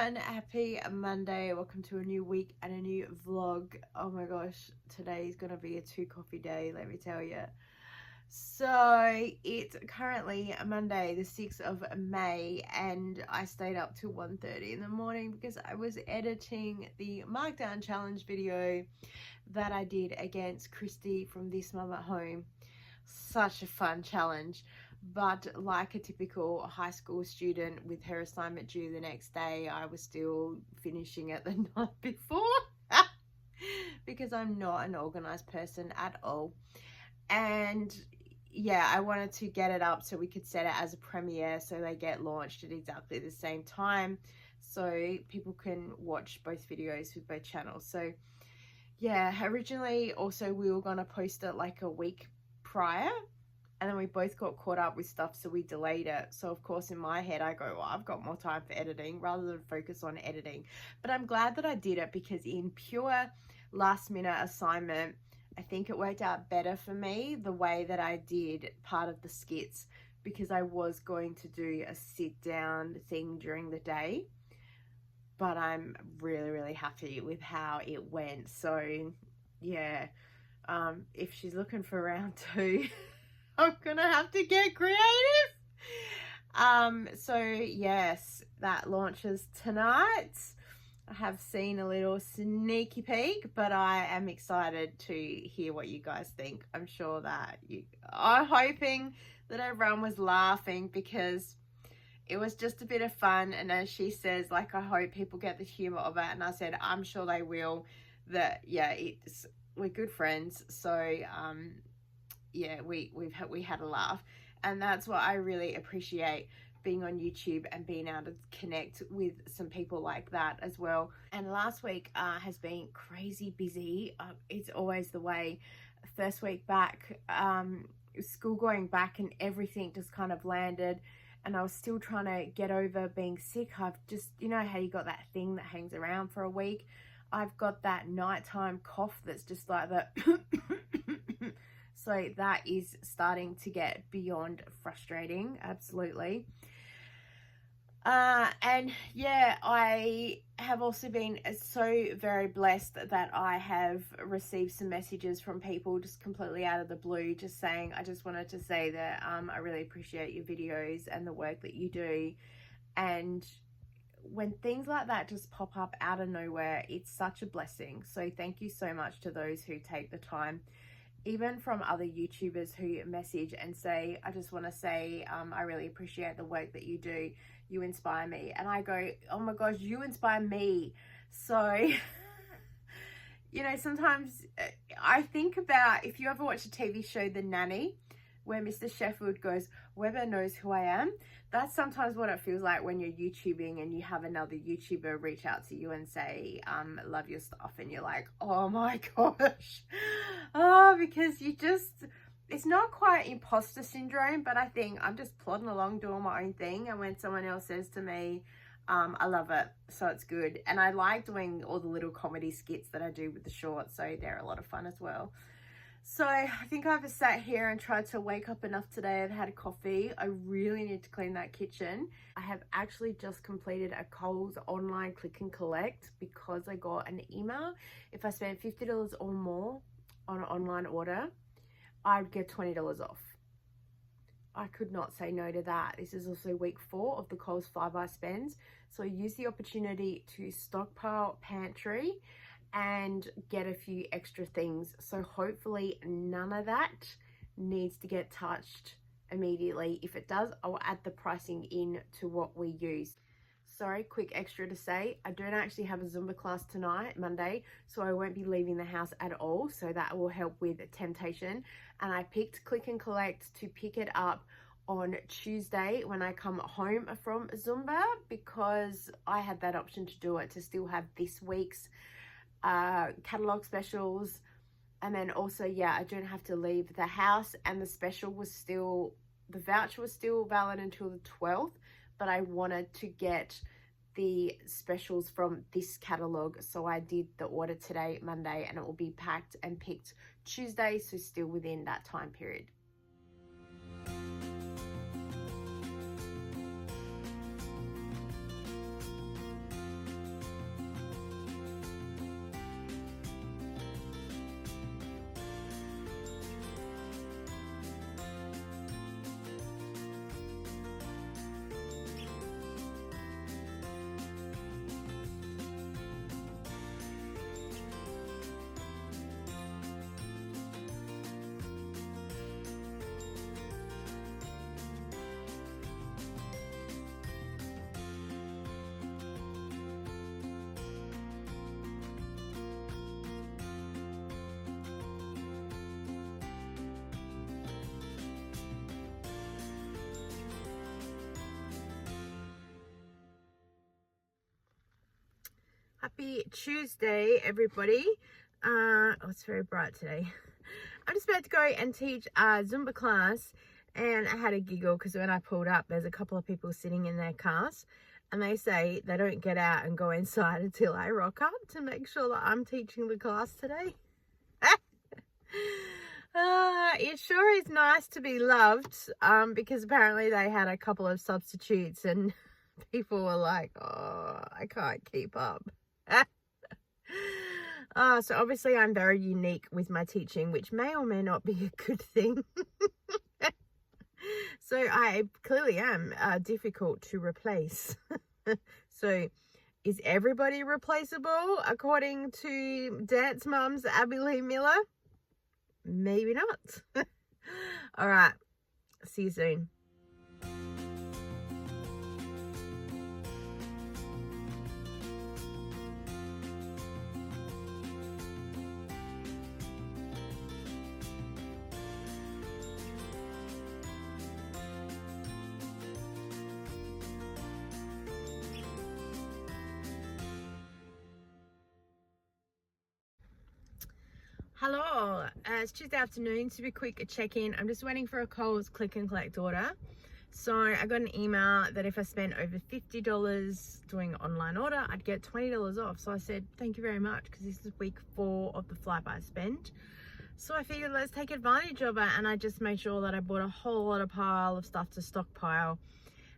everyone, happy Monday. Welcome to a new week and a new vlog. Oh my gosh, today is gonna be a 2 coffee day, let me tell you. So it's currently Monday the 6th of May and I stayed up till 1:30 in the morning because I was editing the markdown challenge video that I did against Christy from This Mum at Home. Such a fun challenge. But like a typical high school student with her assignment due the next day, I was still finishing it the night before because I'm not an organized person at all. And yeah, I wanted to get it up so we could set it as a premiere so they get launched at exactly the same time so people can watch both videos with both channels. So yeah, originally also we were going to post it like a week prior, and then we both got caught up with stuff, so we delayed it. So of course in my head I go, well, I've got more time for editing rather than focus on editing. But I'm glad that I did it because in pure last minute assignment, I think it worked out better for me the way that I did part of the skits, because I was going to do a sit down thing during the day. But I'm really happy with how it went. So yeah, if she's looking for round 2, I'm gonna have to get creative. So yes, that launches tonight. I have seen a little sneaky peek, but I am excited to hear what you guys think. I'm sure that I'm hoping that everyone was laughing because it was just a bit of fun. And as she says, like, I hope people get the humor of it. And I said, I'm sure they will. That yeah, we're good friends. So yeah, we had a laugh, and that's what I really appreciate, being on YouTube and being able to connect with some people like that as well. And last week has been crazy busy. It's always the way. First week back, school going back and everything just kind of landed, and I was still trying to get over being sick. I've just, you know how you got that thing that hangs around for a week? I've got that nighttime cough that's just like the so that is starting to get beyond frustrating, absolutely. And yeah, I have also been so very blessed that I have received some messages from people just completely out of the blue, just saying, I just wanted to say that I really appreciate your videos and the work that you do. And when things like that just pop up out of nowhere, it's such a blessing. So thank you so much to those who take the time, even from other YouTubers who message and say, I just want to say, I really appreciate the work that you do. You inspire me. And I go, oh my gosh, you inspire me. So, you know, sometimes I think about, if you ever watch a TV show, The Nanny, where Mr. Sheffield goes, Weber knows who I am. That's sometimes what it feels like when you're YouTubing and you have another YouTuber reach out to you and say, love your stuff. And you're like, oh my gosh. Oh, because you just, it's not quite imposter syndrome, but I think I'm just plodding along doing my own thing. And when someone else says to me, I love it, so it's good. And I like doing all the little comedy skits that I do with the shorts, so they're a lot of fun as well. So I think I've sat here and tried to wake up enough today. I've had a coffee. I really need to clean that kitchen. I have actually just completed a Coles online click and collect because I got an email. If I spend $50 or more on an online order, I'd get $20 off. I could not say no to that. This is also week 4 of the Coles Flyby spends. So I use the opportunity to stockpile Pantry and get a few extra things. So hopefully none of that needs to get touched immediately. If it does, I'll add the pricing in to what we use. Sorry, quick extra to say, I don't actually have a Zumba class tonight, Monday, so I won't be leaving the house at all. So that will help with temptation. And I picked click and collect to pick it up on Tuesday when I come home from Zumba, because I had that option to do it, to still have this week's catalog specials. And then also, yeah, I don't have to leave the house, and the special was still, the voucher was still valid until the 12th, but I wanted to get the specials from this catalog, so I did the order today, Monday, and it will be packed and picked Tuesday, so still within that time period. Happy Tuesday, everybody. Oh, it's very bright today. I'm just about to go and teach a Zumba class, and I had a giggle because when I pulled up, there's a couple of people sitting in their cars, and they say they don't get out and go inside until I rock up to make sure that I'm teaching the class today. It sure is nice to be loved, because apparently they had a couple of substitutes and people were like, oh, I can't keep up. So obviously I'm very unique with my teaching, which may or may not be a good thing. So I clearly am difficult to replace. So is everybody replaceable according to Dance Mums Abby Lee Miller? Maybe not. All right. See you soon. Hello, it's Tuesday afternoon. Super quick check-in. I'm just waiting for a Coles click and collect order. So I got an email that if I spent over $50 doing an online order, I'd get $20 off. So I said, thank you very much, because this is week 4 of the flyby spend. So I figured let's take advantage of it, and I just made sure that I bought a whole lot of pile of stuff to stockpile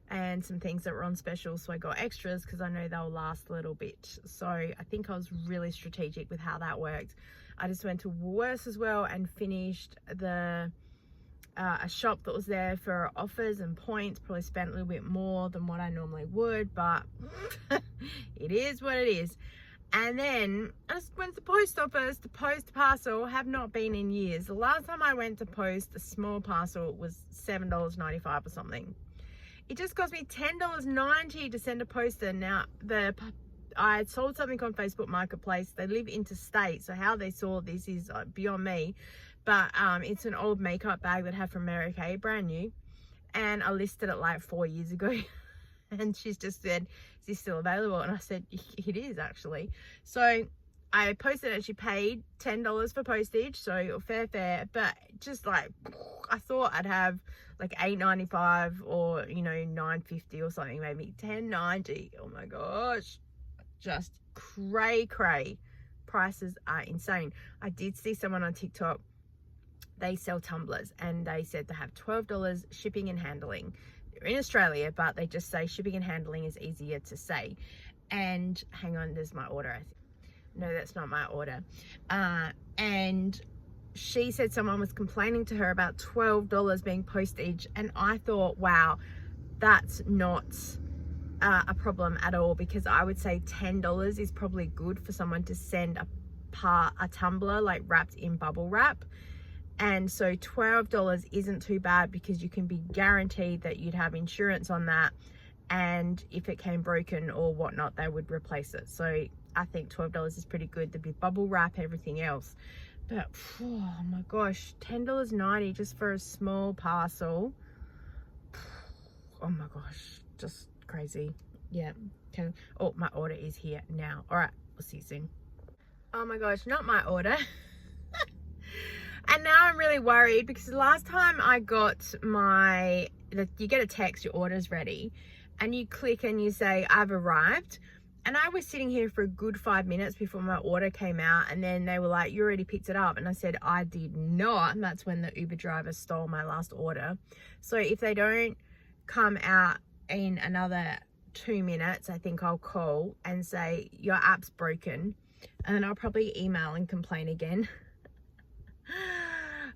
and some things that were on special, so I got extras because I know they'll last a little bit. So I think I was really strategic with how that worked. I just went to Woolworths as well and finished the a shop that was there for offers and points. Probably spent a little bit more than what I normally would, but it is what it is. And then I just went to post office to post a parcel. Have not been in years. The last time I went to post a small parcel was $7.95 or something. It just cost me $10.90 to send a poster. Now, I sold something on Facebook Marketplace. They live interstate, so how they saw this is beyond me. But it's an old makeup bag that I had from Mary Kay, brand new. And I listed it like 4 years ago. And she's just said, is this still available? And I said, it is actually. So I posted it. She paid $10 for postage, so fair. But just like, I thought I'd have like $8.95 or, you know, $9.50 or something, maybe $10.90. Oh my gosh, just cray. Prices are insane. I did see someone on TikTok, they sell tumblers, and they said they have $12 shipping and handling. They're in Australia, but they just say shipping and handling is easier to say. And hang on, there's my order. No, that's not my order. And she said someone was complaining to her about $12 being postage, and I thought, wow, that's not a problem at all, because I would say $10 is probably good for someone to send a tumbler like wrapped in bubble wrap. And so $12 isn't too bad, because you can be guaranteed that you'd have insurance on that, and if it came broken or whatnot, they would replace it. So I think $12 is pretty good. There'd be bubble wrap, everything else. But oh my gosh, $10.90 just for a small parcel. Oh my gosh, just crazy. Yeah. Okay. Oh, my order is here now. All right, we'll see you soon. Oh my gosh, not my order. And now I'm really worried, because the last time I got you get a text, your order's ready, and you click and you say, I've arrived. And I was sitting here for a good 5 minutes before my order came out, and then they were like, you already picked it up. And I said, I did not. And that's when the Uber driver stole my last order. So if they don't come out in another 2 minutes, I think I'll call and say, your app's broken. And then I'll probably email and complain again.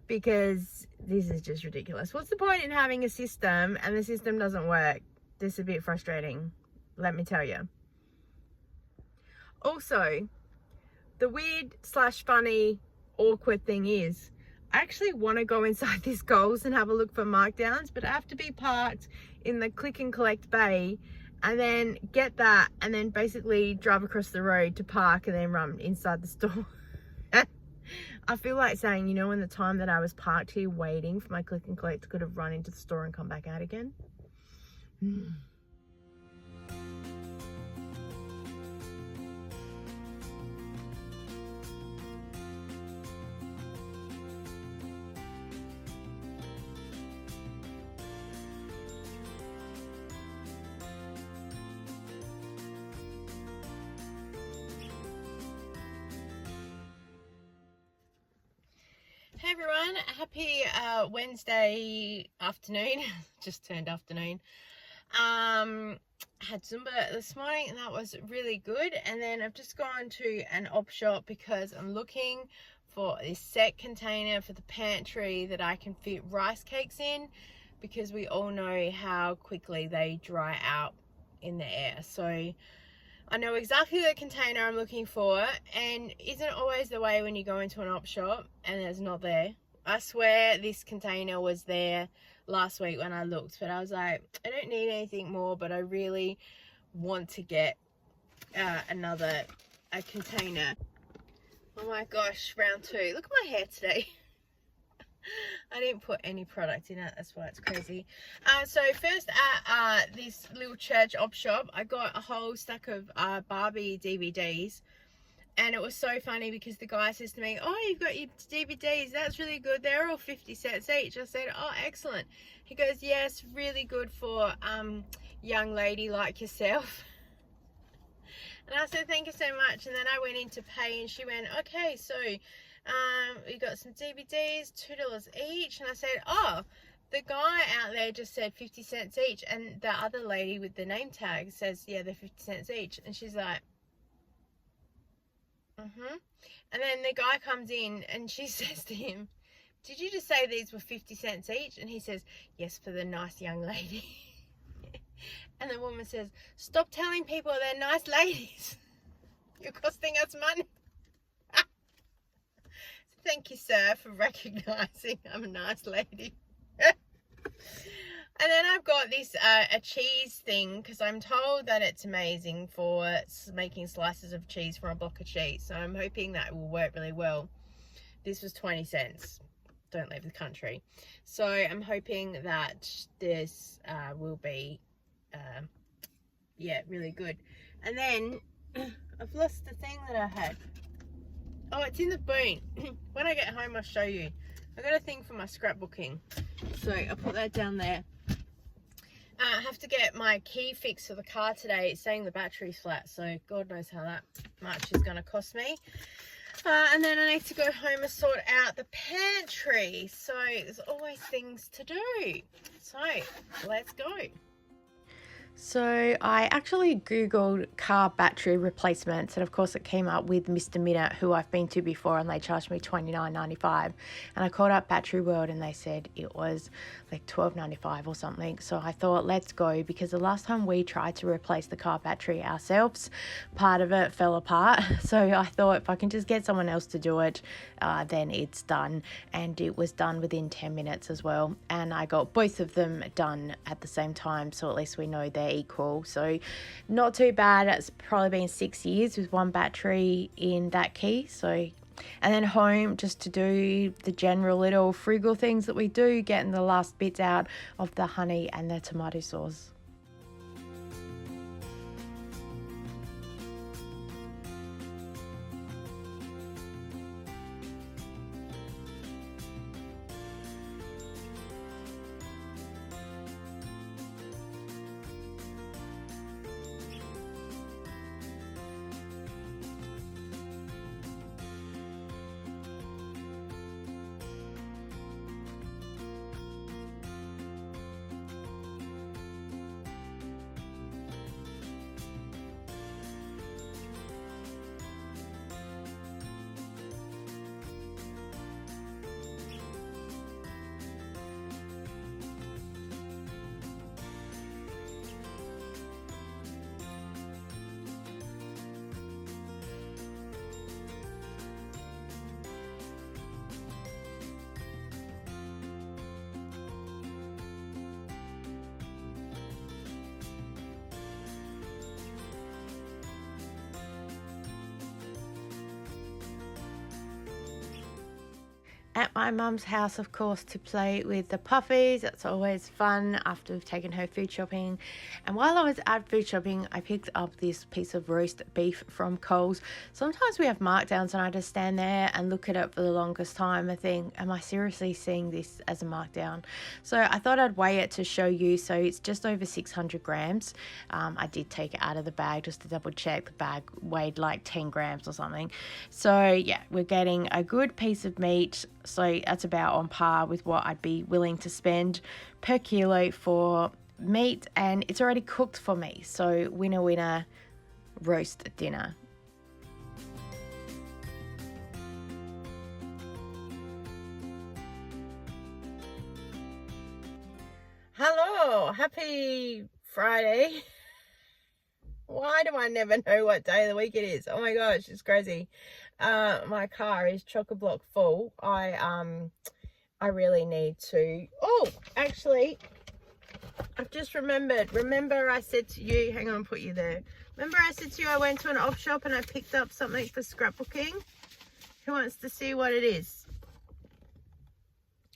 Because this is just ridiculous. What's the point in having a system and the system doesn't work? This is a bit frustrating, let me tell you. Also, the weird / funny awkward thing is, I actually want to go inside this Coles and have a look for markdowns, but I have to be parked in the click and collect bay and then get that and then basically drive across the road to park and then run inside the store. I feel like saying, you know, in the time that I was parked here waiting for my click and collect, could have run into the store and come back out again. Hey everyone, happy Wednesday afternoon. Just turned afternoon. Had Zumba this morning and that was really good. And then I've just gone to an op shop because I'm looking for this set container for the pantry that I can fit rice cakes in, because we all know how quickly they dry out in the air. So I know exactly the container I'm looking for, and isn't always the way when you go into an op shop and it's not there. I swear this container was there last week when I looked, but I was like, I don't need anything more, but I really want to get another container. Oh my gosh, round two. Look at my hair today. I didn't put any product in it, that's why it's crazy. So first at this little church op shop, I got a whole stack of Barbie DVDs, and it was so funny because the guy says to me, oh, you've got your DVDs, that's really good, they're all 50 cents each. I said, oh, excellent. He goes, yes, really good for young lady like yourself. And I said, thank you so much. And then I went in to pay and she went, okay, so we got some DVDs, $2 each. And I said, oh, the guy out there just said 50 cents each, and the other lady with the name tag says, yeah, they're 50 cents each. And she's like, and then the guy comes in and she says to him, did you just say these were 50 cents each? And he says, yes, for the nice young lady. And the woman says, stop telling people they're nice ladies. You're costing us money. Thank you, sir, for recognizing I'm a nice lady. And then I've got this a cheese thing, because I'm told that it's amazing for making slices of cheese from a block of cheese. So I'm hoping that will work really well. This was 20 cents. Don't leave the country. So I'm hoping that this will be, yeah, really good. And then I've lost the thing that I had. Oh, it's in the boot. When I get home, I'll show you. I got a thing for my scrapbooking, so I'll put that down there. I have to get my key fixed for the car today. It's saying the battery's flat, so God knows how that much is going to cost me. And then I need to go home and sort out the pantry. So there's always things to do. So let's go. So I actually Googled car battery replacements, and of course it came up with Mr. Minute, who I've been to before, and they charged me $29.95. And I called up Battery World and they said it was like $12.95 or something. So I thought, let's go, because the last time we tried to replace the car battery ourselves, part of it fell apart. So I thought if I can just get someone else to do it, then it's done. And it was done within 10 minutes as well. And I got both of them done at the same time, so at least we know they're equal. So not too bad. It's probably been 6 years with one battery in that key. So, and then home just to do the general little frugal things that we do, getting the last bits out of the honey and the tomato sauce. At my mum's house, of course, to play with the puppies. It's always fun after we've taken her food shopping. And while I was at food shopping, I picked up this piece of roast beef from Coles. Sometimes we have markdowns and I just stand there and look at it for the longest time and think, am I seriously seeing this as a markdown? So I thought I'd weigh it to show you. So it's just over 600 grams. I did take it out of the bag just to double check. The bag weighed like 10 grams or something. So yeah, we're getting a good piece of meat. So that's about on par with what I'd be willing to spend per kilo for meat, and it's already cooked for me. So winner, winner, roast dinner. Hello, happy Friday. Why do I never know what day of the week it is? Oh my gosh, it's crazy. My car is chock-a-block full. I really need to. Oh, actually, I've just remembered. Remember I said to you, hang on, put you there. Remember I said to you I went to an op shop and I picked up something for scrapbooking? Who wants to see what it is?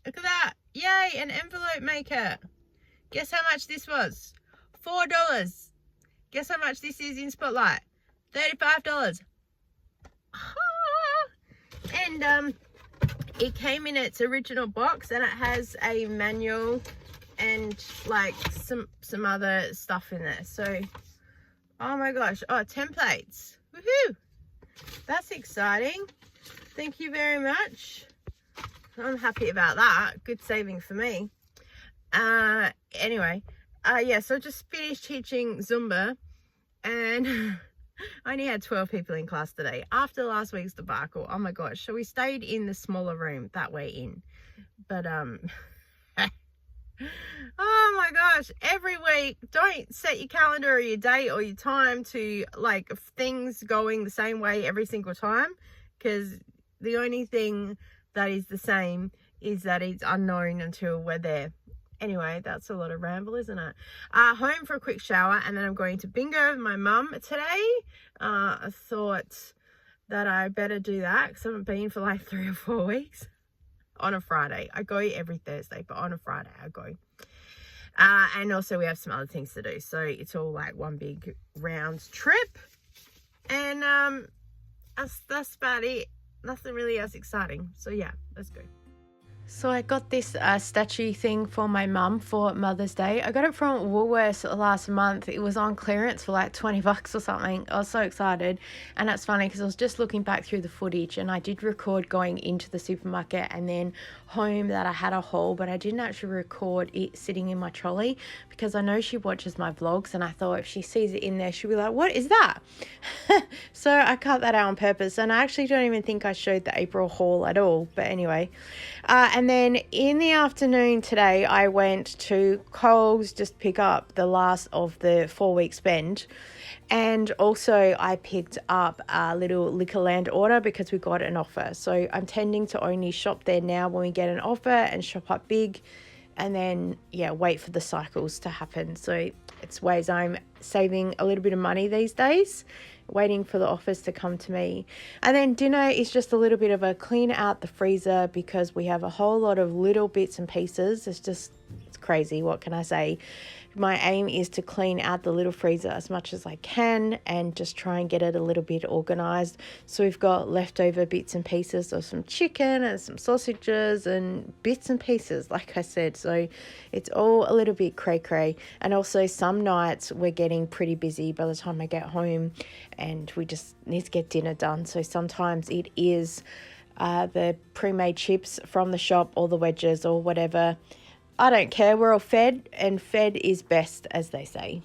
Look at that. Yay, an envelope maker. Guess how much this was? $4. Guess how much this is in Spotlight? $35. And it came in its original box, and it has a manual and like some other stuff in there. So, oh my gosh. Oh, templates. Woohoo! That's exciting. Thank you very much. I'm happy about that. Good saving for me. Anyway, yeah, so I just finished teaching Zumba, and I only had 12 people in class today after last week's debacle. Oh my gosh. So we stayed in the smaller room that way in, but oh my gosh, every week, don't set your calendar or your date or your time to like things going the same way every single time, because the only thing that is the same is that it's unknown until we're there. Anyway, that's a lot of ramble, isn't it? Home for a quick shower, and then I'm going to bingo with my mum today. I thought that I better do that because I haven't been for like 3 or 4 weeks. On a Friday. I go every Thursday, but on a Friday I go. And also we have some other things to do. So it's all like one big round trip. And that's about it. Nothing really else exciting. So yeah, let's go. So I got this statue thing for my mum for Mother's Day. I got it from Woolworths last month. It was on clearance for like $20 or something. I was so excited. And that's funny because I was just looking back through the footage, and I did record going into the supermarket and then home that I had a haul, but I didn't actually record it sitting in my trolley because I know she watches my vlogs, and I thought if she sees it in there, she'll be like, what is that? So I cut that out on purpose, and I actually don't even think I showed the April haul at all. But anyway, and then in the afternoon today, I went to Coles just pick up the last of the 4-week spend. And also I picked up a little Liquorland order because we got an offer. So I'm tending to only shop there now when we get an offer and shop up big, and then, yeah, wait for the cycles to happen. So it's ways I'm saving a little bit of money these days, waiting for the offers to come to me. And then dinner is just a little bit of a clean out the freezer because we have a whole lot of little bits and pieces. It's crazy. What can I say? My aim is to clean out the little freezer as much as I can and just try and get it a little bit organized. So we've got leftover bits and pieces of some chicken and some sausages and bits and pieces, like I said. So it's all a little bit cray-cray. And also some nights we're getting pretty busy by the time I get home, and we just need to get dinner done. So sometimes it is the pre-made chips from the shop or the wedges or whatever. I don't care. We're all fed, and fed is best, as they say.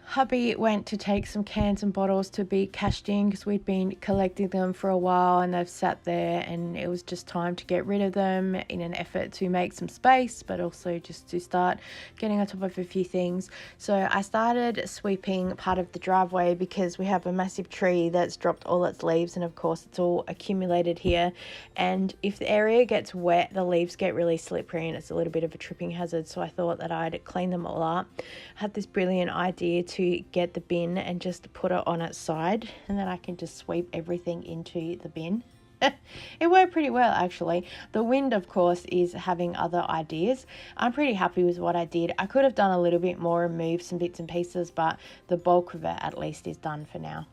Hubby went to take some cans and bottles to be cashed in because we'd been collecting them for a while and they've sat there, and it was just time to get rid of them in an effort to make some space, but also just to start getting on top of a few things. So I started sweeping part of the driveway because we have a massive tree that's dropped all its leaves, and of course it's all accumulated here, and if the area gets wet the leaves get really slippery and it's a little bit of a tripping hazard. So I thought that I'd clean them all up. I had this brilliant idea to get the bin and just put it on its side, and then I can just sweep everything into the bin. It worked pretty well, actually. The wind, of course, is having other ideas. I'm pretty happy with what I did. I could have done a little bit more and moved some bits and pieces, but the bulk of it at least is done for now.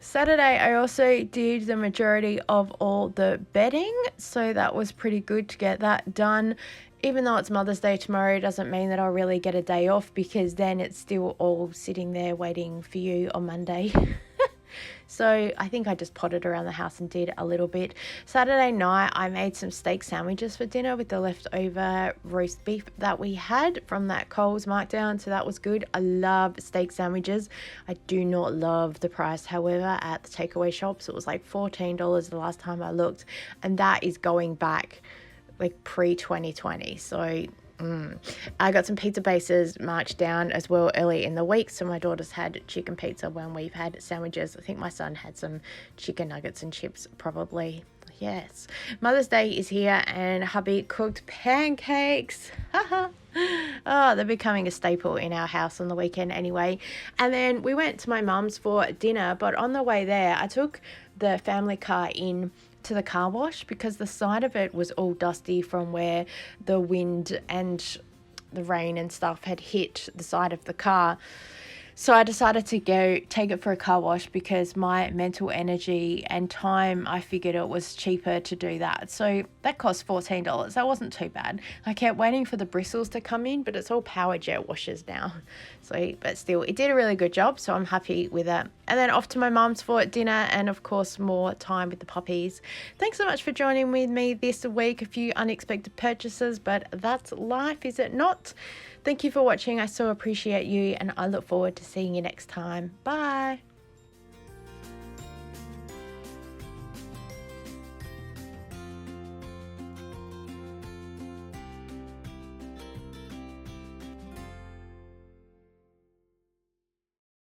Saturday, I also did the majority of all the bedding, so that was pretty good to get that done. Even though it's Mother's Day tomorrow, doesn't mean that I'll really get a day off, because then it's still all sitting there waiting for you on Monday. So I think I just potted around the house and did a little bit. Saturday night, I made some steak sandwiches for dinner with the leftover roast beef that we had from that Coles markdown. So that was good. I love steak sandwiches. I do not love the price, however, at the takeaway shops. It was like $14 the last time I looked. And that is going back like pre-2020. So I got some pizza bases marked down as well early in the week. So my daughter's had chicken pizza when we've had sandwiches. I think my son had some chicken nuggets and chips probably. Yes. Mother's Day is here and hubby cooked pancakes. Oh, they're becoming a staple in our house on the weekend anyway. And then we went to my mum's for dinner, but on the way there, I took the family car in to the car wash because the side of it was all dusty from where the wind and the rain and stuff had hit the side of the car. So I decided to go take it for a car wash because my mental energy and time, I figured it was cheaper to do that. So that cost $14. That wasn't too bad. I kept waiting for the bristles to come in, but it's all power jet washers now. So, but still, it did a really good job. So I'm happy with it. And then off to my mum's for dinner and of course more time with the puppies. Thanks so much for joining with me this week. A few unexpected purchases, but that's life, is it not? Thank you for watching. I so appreciate you and I look forward to seeing you next time. Bye.